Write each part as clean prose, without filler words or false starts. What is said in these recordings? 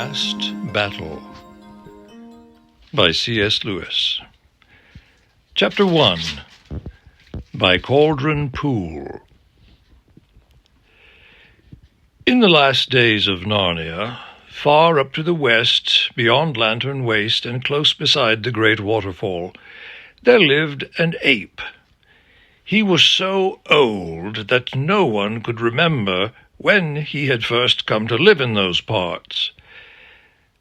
Last Battle by C.S. Lewis. Chapter 1 by Caudron Pool. In the last days of Narnia, far up to the west, beyond Lantern Waste and close beside the great waterfall, there lived an ape. He was so old that no one could remember when he had first come to live in those parts.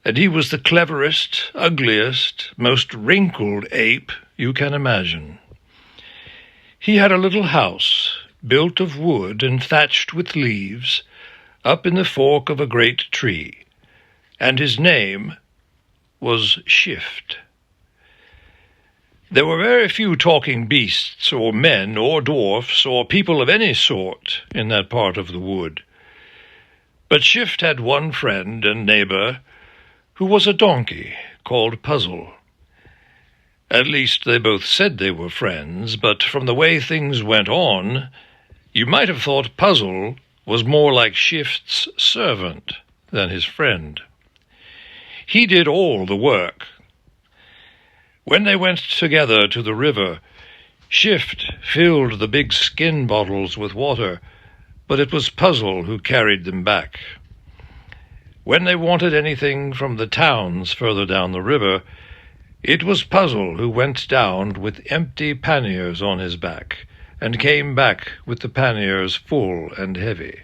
And he was the cleverest, ugliest, most wrinkled ape you can imagine. He had a little house, built of wood and thatched with leaves, up in the fork of a great tree, and his name was Shift. There were very few talking beasts, or men, or dwarfs, or people of any sort in that part of the wood. But Shift had one friend and neighbor, who was a donkey called Puzzle. At least they both said they were friends, but from the way things went on, you might have thought Puzzle was more like Shift's servant than his friend. He did all the work. When they went together to the river, Shift filled the big skin bottles with water, but it was Puzzle who carried them back. When they wanted anything from the towns further down the river, it was Puzzle who went down with empty panniers on his back, and came back with the panniers full and heavy.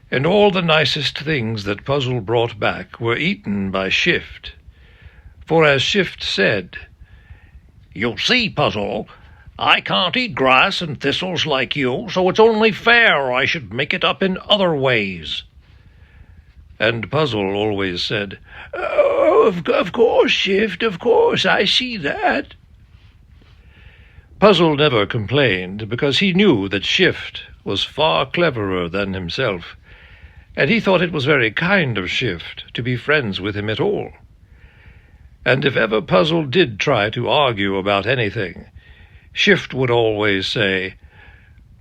And all the nicest things that Puzzle brought back were eaten by Shift. For as Shift said, "You see, Puzzle, I can't eat grass and thistles like you, so it's only fair I should make it up in other ways." And Puzzle always said, "Oh, of course, Shift, of course, I see that." Puzzle never complained, because he knew that Shift was far cleverer than himself, and he thought it was very kind of Shift to be friends with him at all. And if ever Puzzle did try to argue about anything, Shift would always say,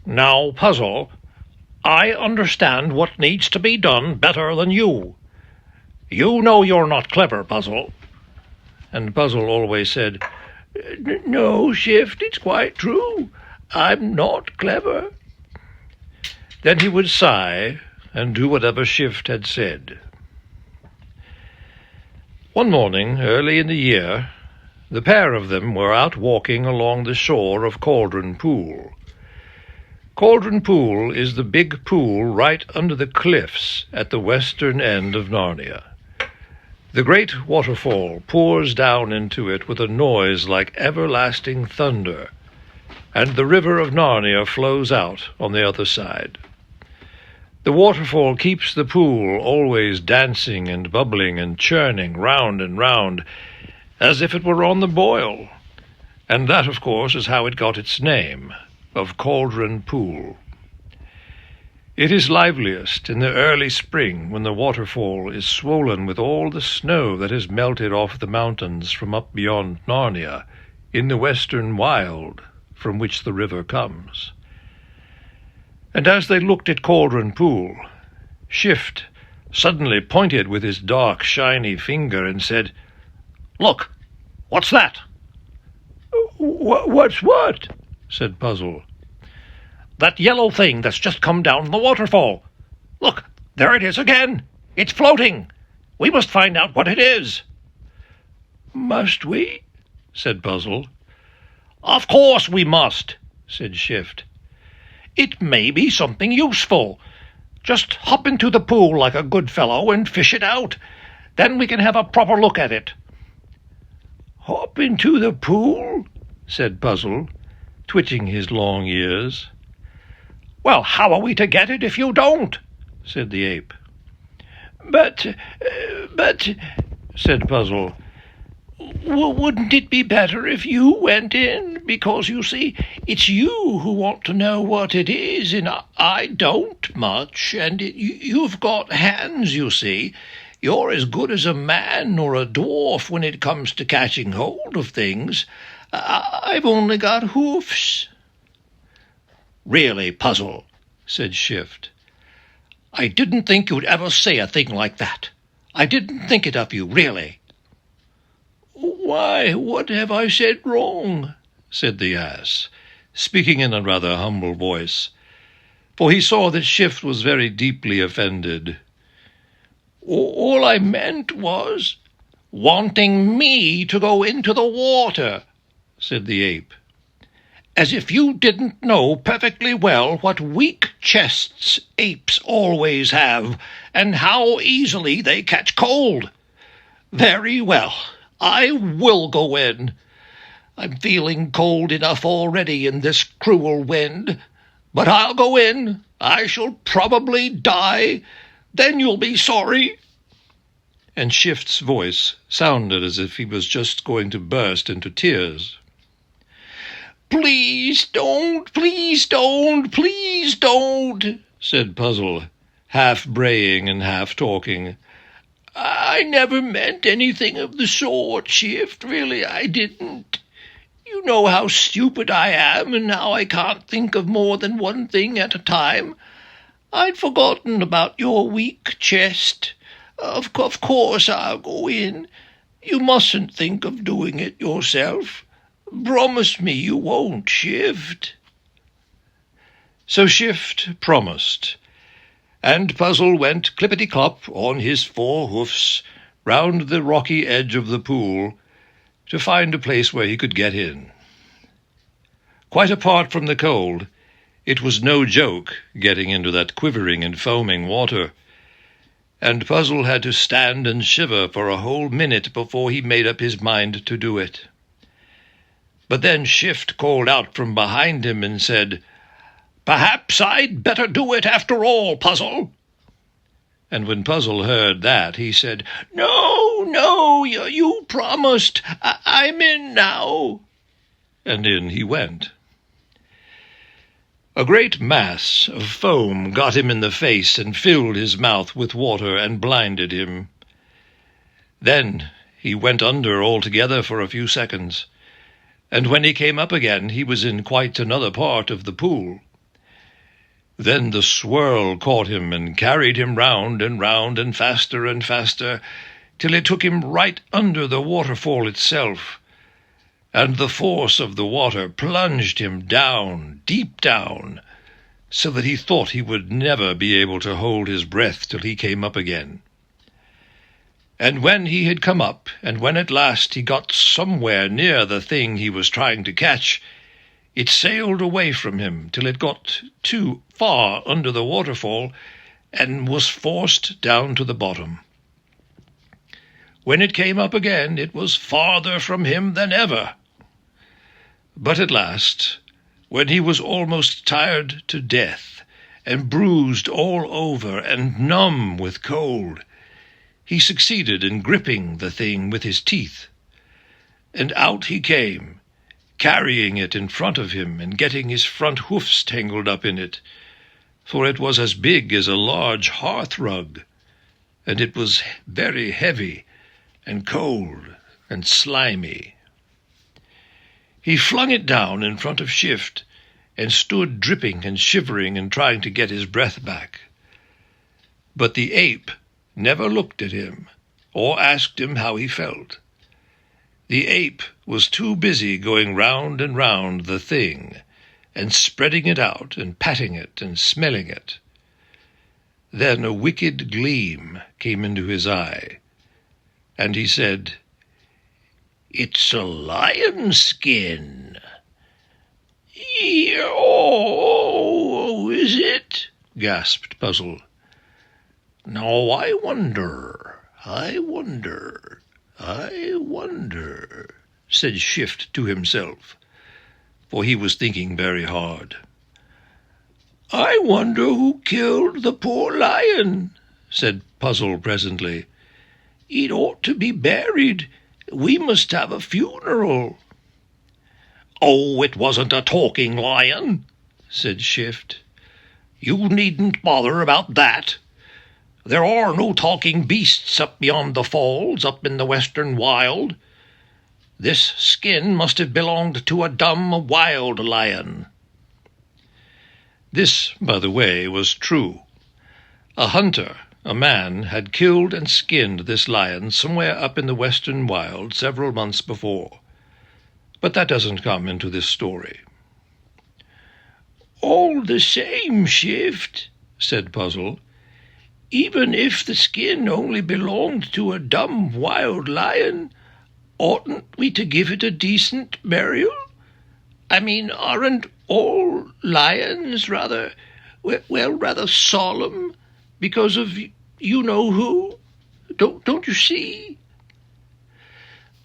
"Now, Puzzle, I understand what needs to be done better than you. You know you're not clever, Puzzle." And Puzzle always said, "No, Shift, it's quite true. I'm not clever." Then he would sigh and do whatever Shift had said. One morning, early in the year, the pair of them were out walking along the shore of Caudron Pool. Caudron Pool is the big pool right under the cliffs at the western end of Narnia. The great waterfall pours down into it with a noise like everlasting thunder, and the river of Narnia flows out on the other side. The waterfall keeps the pool always dancing and bubbling and churning round and round, as if it were on the boil, and that, of course, is how it got its name, of Caudron Pool. It is liveliest in the early spring, when the waterfall is swollen with all the snow that has melted off the mountains from up beyond Narnia, in the western wild from which the river comes. And as they looked at Caudron Pool, Shift suddenly pointed with his dark, shiny finger and said, "Look, what's that?" "What's what?" said Puzzle. "That yellow thing that's just come down the waterfall. Look, there it is again. It's floating. We must find out what it is." "Must we?" said Puzzle. "Of course we must," said Shift. "It may be something useful. Just hop into the pool like a good fellow and fish it out. Then we can have a proper look at it." "Hop into the pool?" said Puzzle, twitching his long ears. "Well, how are we to get it if you don't?" said the ape. But, said Puzzle, "wouldn't it be better if you went in? Because, you see, it's you who want to know what it is, and I don't much, and you've got hands, you see. You're as good as a man or a dwarf when it comes to catching hold of things. I've only got hoofs." "Really, Puzzle," said Shift, "I didn't think you'd ever say a thing like that. I didn't think it of you, really." "Why, what have I said wrong?" said the ass, speaking in a rather humble voice, for he saw that Shift was very deeply offended. "All I meant was wanting me to go into the water," said the ape. "As if you didn't know perfectly well what weak chests apes always have, and how easily they catch cold. Very well, I will go in. I'm feeling cold enough already in this cruel wind, but I'll go in. I shall probably die. Then you'll be sorry." And Shift's voice sounded as if he was just going to burst into tears. "Please don't, please don't, please don't," said Puzzle, half braying and half talking. "I never meant anything of the sort, Shift, really I didn't. You know how stupid I am, and how I can't think of more than one thing at a time. I'd forgotten about your weak chest. Of course I'll go in. You mustn't think of doing it yourself. Promise me you won't, Shift." So Shift promised, and Puzzle went clippity-clop on his 4 hoofs round the rocky edge of the pool to find a place where he could get in. Quite apart from the cold, it was no joke getting into that quivering and foaming water, and Puzzle had to stand and shiver for a whole minute before he made up his mind to do it. But then Shift called out from behind him and said, "Perhaps I'd better do it after all, Puzzle." And when Puzzle heard that, he said, No, you promised. I'm in now." And in he went. A great mass of foam got him in the face and filled his mouth with water and blinded him. Then he went under altogether for a few seconds, and when he came up again he was in quite another part of the pool. Then the swirl caught him and carried him round and faster, till it took him right under the waterfall itself, and the force of the water plunged him down, deep down, so that he thought he would never be able to hold his breath till he came up again. And when he had come up, and when at last he got somewhere near the thing he was trying to catch, it sailed away from him till it got too far under the waterfall and was forced down to the bottom. When it came up again, it was farther from him than ever. But at last, when he was almost tired to death, and bruised all over and numb with cold, he succeeded in gripping the thing with his teeth, and out he came, carrying it in front of him and getting his front hoofs tangled up in it, for it was as big as a large hearth-rug, and it was very heavy and cold and slimy. He flung it down in front of Shift and stood dripping and shivering and trying to get his breath back. But the ape never looked at him or asked him how he felt. The ape was too busy going round and round the thing and spreading it out and patting it and smelling it. Then a wicked gleam came into his eye, and he said, "It's a lion skin." "Oh, is it?" gasped Puzzle. "Now I wonder, said Shift to himself, for he was thinking very hard. "I wonder who killed the poor lion," said Puzzle presently. "It ought to be buried. We must have a funeral." "Oh, it wasn't a talking lion," said Shift. "You needn't bother about that. There are no talking beasts up beyond the falls, up in the western wild. This skin must have belonged to a dumb wild lion." This, by the way, was true. A hunter, a man had killed and skinned this lion somewhere up in the western wild several months before. But that doesn't come into this story. "All the same, Shift," said Puzzle, "even if the skin only belonged to a dumb wild lion, oughtn't we to give it a decent burial? I mean, aren't all lions rather solemn because of you-know-who? Don't you see?"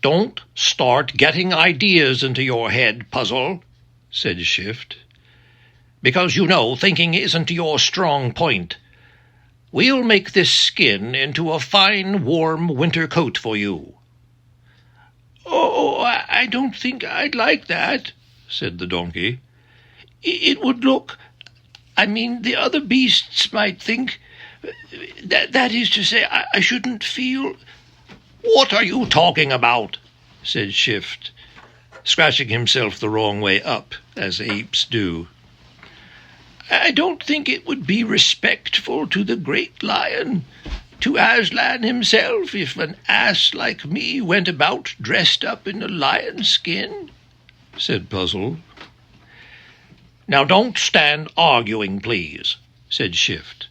"Don't start getting ideas into your head, Puzzle," said Shift, "because you know thinking isn't your strong point. We'll make this skin into a fine, warm winter coat for you." "Oh, I don't think I'd like that," said the donkey. "It would the other beasts might think, that is to say, I shouldn't feel—" "What are you talking about?" said Shift, scratching himself the wrong way up, as apes do. "I don't think it would be respectful to the great lion, to Aslan himself, if an ass like me went about dressed up in a lion's skin," said Puzzle. "Now don't stand arguing, please," said Shift.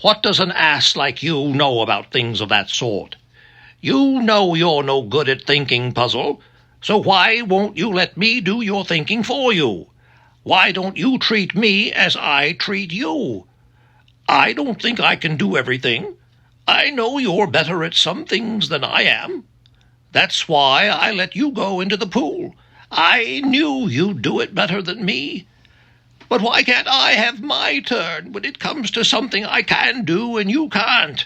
"What does an ass like you know about things of that sort? You know you're no good at thinking, Puzzle, so why won't you let me do your thinking for you? Why don't you treat me as I treat you? I don't think I can do everything. I know you're better at some things than I am. That's why I let you go into the pool. I knew you'd do it better than me. But why can't I have my turn when it comes to something I can do and you can't?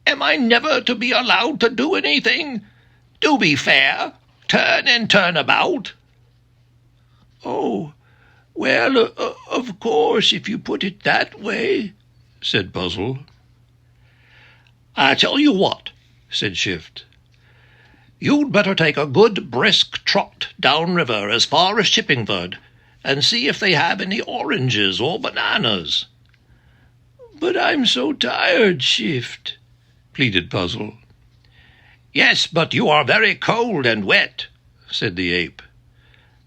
Am I never to be allowed to do anything? Do be fair. Turn and turn about." "Oh, well, of course, if you put it that way," said Puzzle. "I tell you what," said Shift. "You'd better take a good brisk trot downriver as far as Chippingford, and see if they have any oranges or bananas." "But I'm so tired, Shift," pleaded Puzzle. "Yes, but you are very cold and wet," said the ape.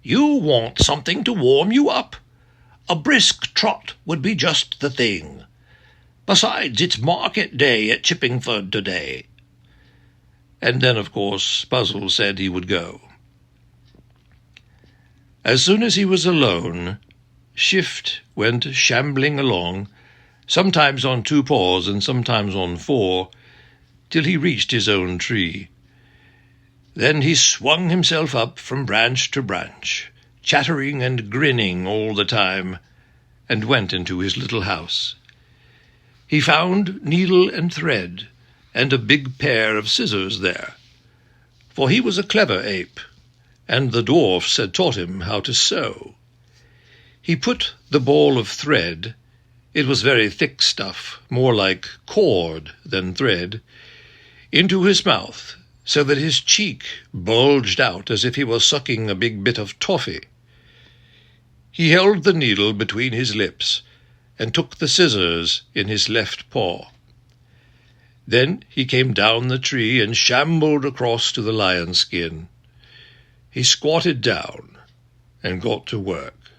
"You want something to warm you up. A brisk trot would be just the thing. Besides, it's market day at Chippingford today." And then, of course, Puzzle said he would go. As soon as he was alone, Shift went shambling along, sometimes on 2 paws and sometimes on 4, till he reached his own tree. Then he swung himself up from branch to branch, chattering and grinning all the time, and went into his little house. He found needle and thread, and a big pair of scissors there, for he was a clever ape, and the dwarfs had taught him how to sew. He put the ball of thread — it was very thick stuff, more like cord than thread — into his mouth, so that his cheek bulged out as if he was sucking a big bit of toffee. He held the needle between his lips, and took the scissors in his left paw. Then he came down the tree and shambled across to the lion skin. He squatted down and got to work.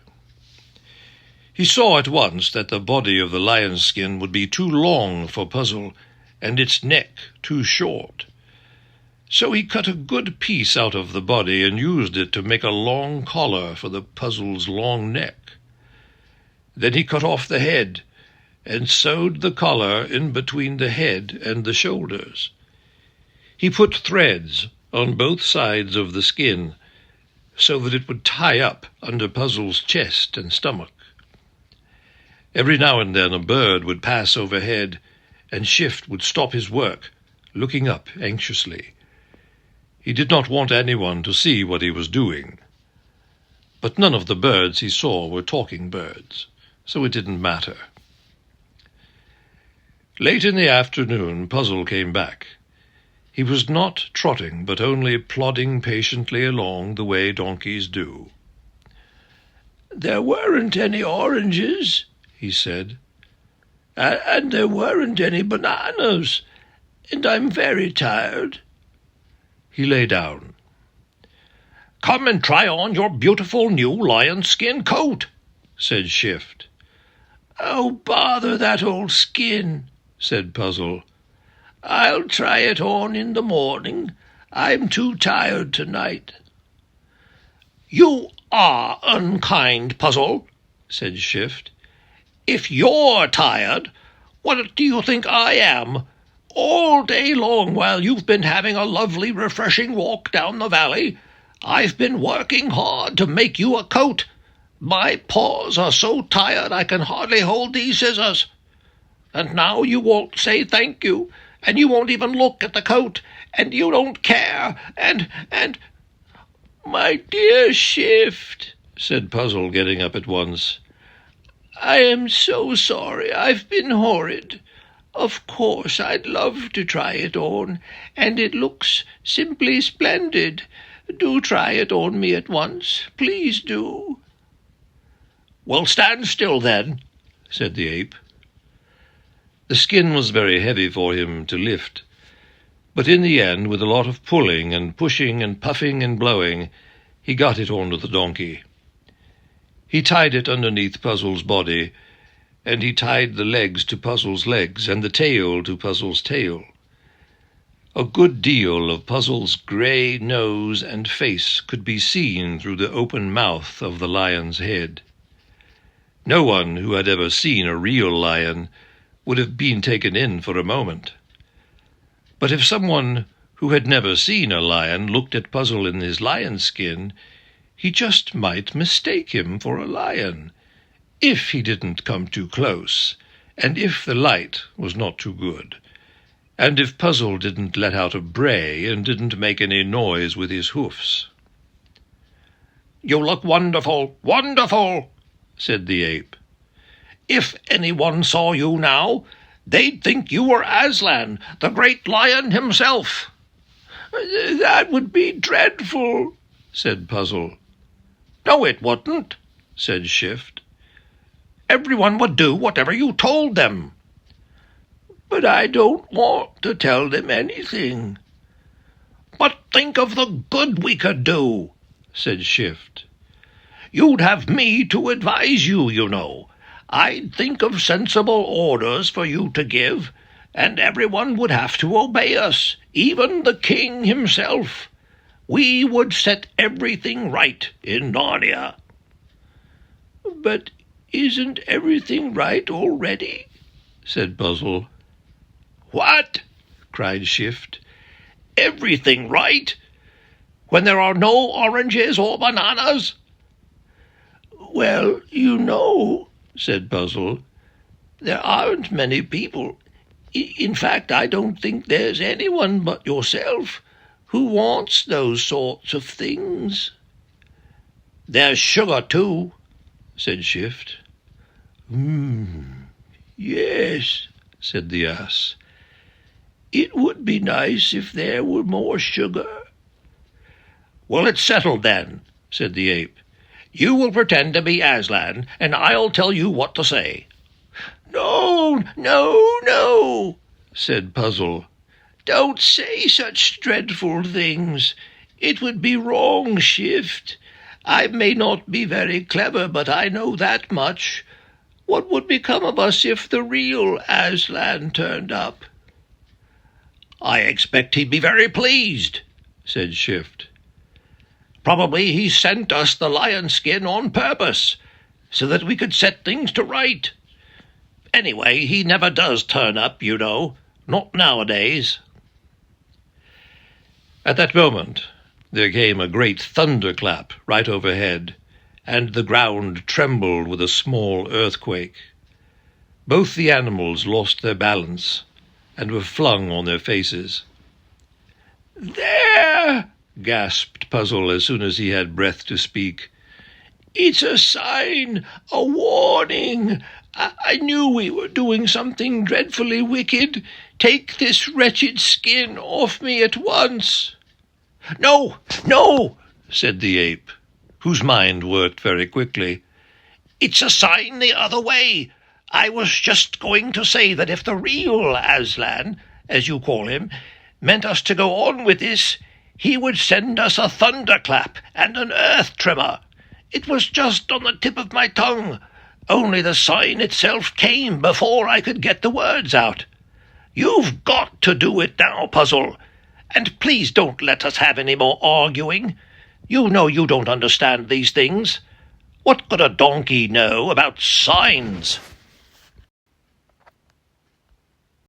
He saw at once that the body of the lion's skin would be too long for Puzzle, and its neck too short. So he cut a good piece out of the body and used it to make a long collar for the Puzzle's long neck. Then he cut off the head and sewed the collar in between the head and the shoulders. He put threads on both sides of the skin so that it would tie up under Puzzle's chest and stomach. Every now and then a bird would pass overhead, and Shift would stop his work, looking up anxiously. He did not want anyone to see what he was doing. But none of the birds he saw were talking birds, so it didn't matter. Late in the afternoon, Puzzle came back. He was not trotting, but only plodding patiently along the way donkeys do. "There weren't any oranges," he said. And there weren't any bananas, and I'm very tired." He lay down. "Come and try on your beautiful new lion skin coat," said Shift. "Oh, bother that old skin," said Puzzle. "I'll try it on in the morning. I'm too tired tonight." "You are unkind, Puzzle," said Shift. "If you're tired, what do you think I am? All day long, while you've been having a lovely, refreshing walk down the valley, I've been working hard to make you a coat. My paws are so tired I can hardly hold these scissors. And now you won't say thank you, and you won't even look at the coat, and you don't care, and— "My dear Shift," said Puzzle, getting up at once, "I am so sorry. I've been horrid. Of course I'd love to try it on, and it looks simply splendid. Do try it on me at once. Please do." "Well, stand still then," said the ape. The skin was very heavy for him to lift, but in the end, with a lot of pulling and pushing and puffing and blowing, he got it onto the donkey. He tied it underneath Puzzle's body, and he tied the legs to Puzzle's legs and the tail to Puzzle's tail. A good deal of Puzzle's grey nose and face could be seen through the open mouth of the lion's head. No one who had ever seen a real lion would have been taken in for a moment. But if someone who had never seen a lion looked at Puzzle in his lion skin, he just might mistake him for a lion, if he didn't come too close, and if the light was not too good, and if Puzzle didn't let out a bray and didn't make any noise with his hoofs. "You look wonderful, wonderful," said the ape. "If anyone saw you now, they'd think you were Aslan, the great lion himself." "That would be dreadful," said Puzzle. "No, it wouldn't," said Shift. "Everyone would do whatever you told them." "But I don't want to tell them anything." "But think of the good we could do," said Shift. "You'd have me to advise you, you know. I'd think of sensible orders for you to give, and everyone would have to obey us, even the king himself. We would set everything right in Narnia." "But isn't everything right already?" said Puzzle. "What?" cried Shift. "Everything right? When there are no oranges or bananas?" "Well, you know," said Puzzle, "there aren't many people. In fact, I don't think there's anyone but yourself who wants those sorts of things." "There's sugar, too," said Shift. Yes," said the ass. "It would be nice if there were more sugar." "Well, it's settled then," said the ape. "You will pretend to be Aslan, and I'll tell you what to say." "No, no, no," said Puzzle. "Don't say such dreadful things. It would be wrong, Shift. I may not be very clever, but I know that much. What would become of us if the real Aslan turned up?" "I expect he'd be very pleased," said Shift. "Probably he sent us the lion skin on purpose, so that we could set things to right. Anyway, he never does turn up, you know, not nowadays." At that moment there came a great thunderclap right overhead, and the ground trembled with a small earthquake. Both the animals lost their balance and were flung on their faces. "There!" gasped Puzzle as soon as he had breath to speak. "It's a sign, a warning. I knew we were doing something dreadfully wicked. Take this wretched skin off me at once." "No, no," said the ape, whose mind worked very quickly. "It's a sign the other way. I was just going to say that if the real Aslan, as you call him, meant us to go on with this, he would send us a thunderclap and an earth tremor. It was just on the tip of my tongue, only the sign itself came before I could get the words out. You've got to do it now, Puzzle, and please don't let us have any more arguing. You know you don't understand these things. What could a donkey know about signs?